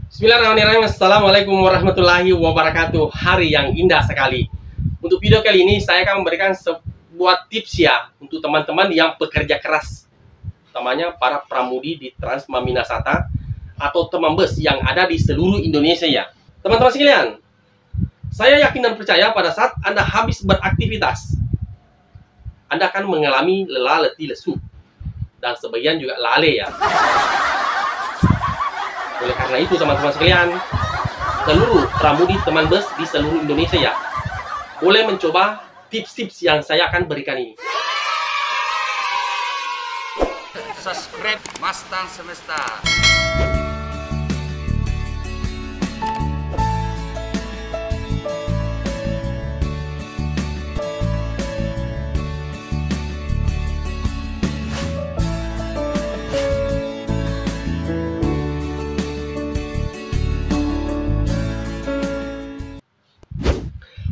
Bismillahirrahmanirrahim. Assalamualaikum warahmatullahi wabarakatuh. Hari yang indah sekali. Untuk video kali ini saya akan memberikan sebuah tips ya untuk teman-teman yang pekerja keras, utamanya para pramudi di Transma Minasata atau teman bus yang ada di seluruh Indonesia ya. Teman-teman sekalian, saya yakin dan percaya pada saat Anda habis beraktivitas, Anda akan mengalami lelah, letih, lesu, dan sebagian juga lalai ya. Oleh karena itu teman-teman sekalian, seluruh pramudi teman bus di seluruh Indonesia ya, boleh mencoba tips-tips yang saya akan berikan ini. Subscribe Mustang Semesta.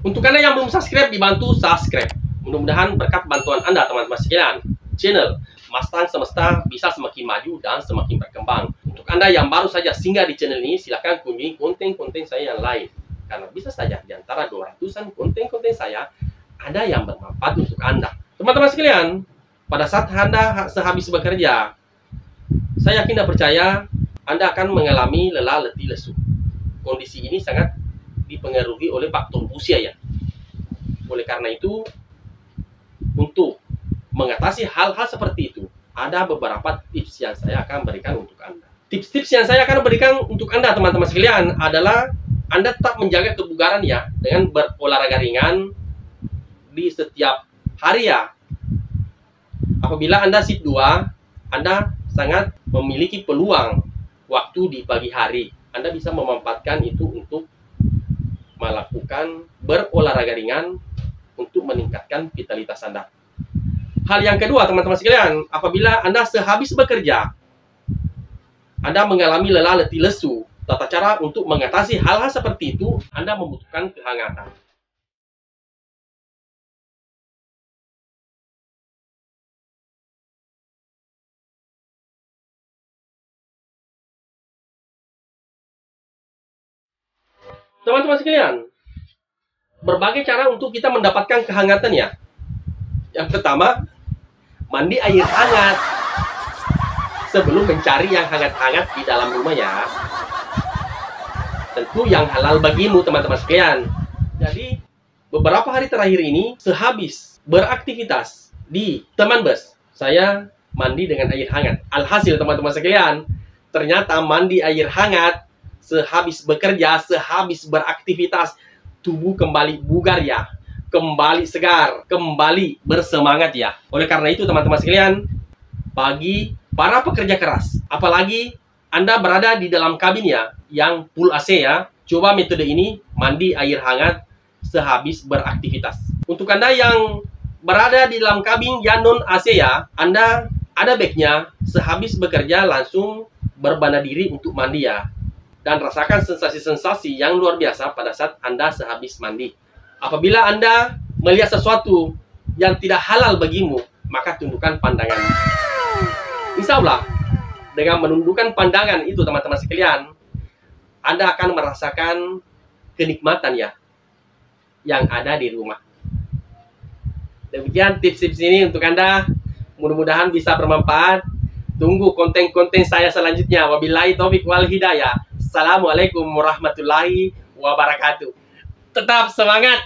Untuk Anda yang belum subscribe, dibantu subscribe. Mudah-mudahan berkat bantuan Anda teman-teman sekalian, channel Mustang Semesta bisa semakin maju dan semakin berkembang. Untuk Anda yang baru saja singgah di channel ini, silahkan kunjungi konten-konten saya yang lain. Karena bisa saja di antara 200-an konten-konten saya, ada yang bermanfaat untuk Anda. Teman-teman sekalian, pada saat Anda sehabis bekerja, saya yakin dan percaya Anda akan mengalami lelah, letih, lesu. Kondisi ini sangat dipengaruhi oleh faktor usia ya. Oleh karena itu, untuk mengatasi hal-hal seperti itu, ada beberapa tips yang saya akan berikan untuk Anda. Tips-tips yang saya akan berikan untuk Anda teman-teman sekalian adalah Anda tetap menjaga kebugaran ya dengan berolahraga ringan di setiap hari ya. Apabila Anda shift 2, Anda sangat memiliki peluang waktu di pagi hari. Anda bisa memanfaatkan itu untuk melakukan berolahraga ringan untuk meningkatkan vitalitas Anda. Hal yang kedua teman-teman sekalian, apabila Anda sehabis bekerja, Anda mengalami lelah, letih, lesu, tata cara untuk mengatasi hal-hal seperti itu, Anda membutuhkan kehangatan. Teman-teman sekalian, berbagai cara untuk kita mendapatkan kehangatan ya. Yang pertama, mandi air hangat sebelum mencari yang hangat-hangat di dalam rumah ya. Tentu yang halal bagimu teman-teman sekalian. Jadi, beberapa hari terakhir ini, sehabis beraktivitas di teman bus, saya mandi dengan air hangat. Alhasil teman-teman sekalian, ternyata mandi air hangat sehabis bekerja, sehabis beraktivitas, tubuh kembali bugar ya, kembali segar, kembali bersemangat ya. Oleh karena itu teman-teman sekalian, bagi para pekerja keras, apalagi Anda berada di dalam kabin ya, yang full AC ya, coba metode ini, mandi air hangat sehabis beraktivitas. Untuk Anda yang berada di dalam kabin yang non AC ya, Anda ada baiknya sehabis bekerja langsung berbana diri untuk mandi ya. Dan rasakan sensasi-sensasi yang luar biasa pada saat Anda sehabis mandi. Apabila Anda melihat sesuatu yang tidak halal bagimu, maka tundukkan pandangan. Insya Allah, dengan menundukkan pandangan itu teman-teman sekalian, Anda akan merasakan kenikmatan ya, yang ada di rumah. Demikian tips-tips ini untuk Anda, mudah-mudahan bisa bermanfaat. Tunggu konten-konten saya selanjutnya. Wabillahi taufiq wal hidayah. Assalamualaikum warahmatullahi wabarakatuh. Tetap semangat.